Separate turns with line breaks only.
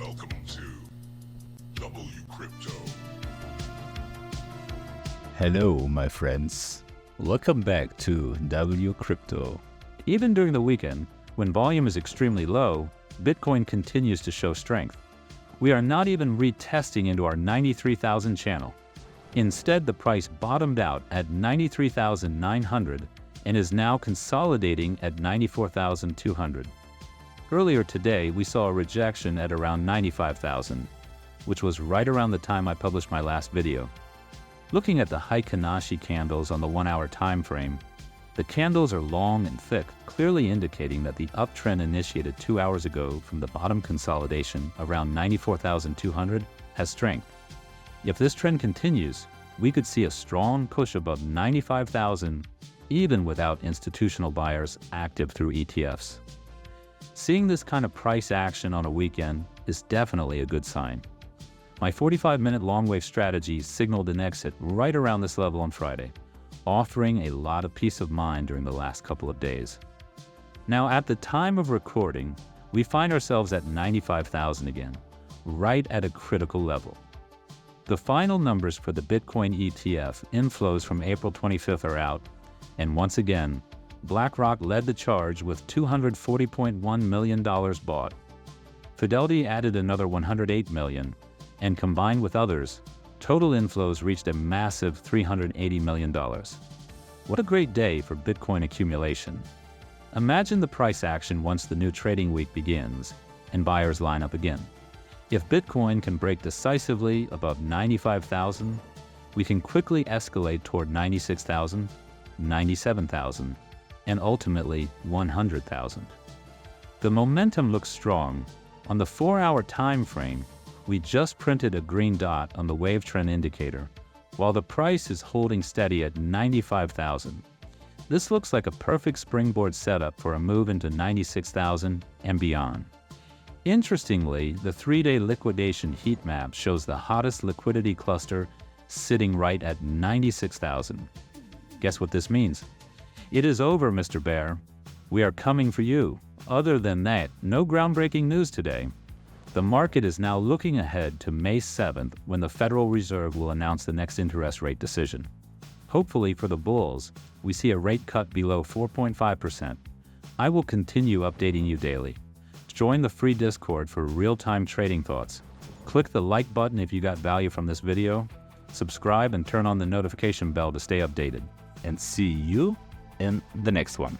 Welcome to WCrypto.
Hello, my friends. Welcome back to WCrypto. Even during the weekend, when volume is extremely low, Bitcoin continues to show strength. We are not even retesting into our 93,000 channel. Instead, the price bottomed out at 93,900 and is now consolidating at 94,200. Earlier today, we saw a rejection at around 95,000, which was right around the time I published my last video. Looking at the Heikin-Ashi candles on the 1-hour time frame, the candles are long and thick, clearly indicating that the uptrend initiated 2 hours ago from the bottom consolidation around 94,200 has strength. If this trend continues, we could see a strong push above 95,000 even without institutional buyers active through ETFs. Seeing this kind of price action on a weekend is definitely a good sign. My 45-minute long-wave strategy signaled an exit right around this level on Friday, offering a lot of peace of mind during the last couple of days. Now, at the time of recording, we find ourselves at 95,000 again, right at a critical level. The final numbers for the Bitcoin ETF inflows from April 25th are out, and once again, BlackRock led the charge with $240.1 million bought. Fidelity added another $108 million, and combined with others, total inflows reached a massive $380 million. What a great day for Bitcoin accumulation. Imagine the price action once the new trading week begins and buyers line up again. If Bitcoin can break decisively above 95,000, we can quickly escalate toward 96,000, 97,000, and ultimately 100,000. The momentum looks strong. On the 4-hour time frame, we just printed a green dot on the wave trend indicator, while the price is holding steady at 95,000. This looks like a perfect springboard setup for a move into 96,000 and beyond. Interestingly, the 3-day liquidation heat map shows the hottest liquidity cluster sitting right at 96,000. Guess what this means? It is over, Mr. Bear. We are coming for you. Other than that, no groundbreaking news today. The market is now looking ahead to May 7th when the Federal Reserve will announce the next interest rate decision. Hopefully for the bulls, we see a rate cut below 4.5%. I will continue updating you daily. Join the free Discord for real-time trading thoughts. Click the like button if you got value from this video. Subscribe and turn on the notification bell to stay updated. And see you in the next one.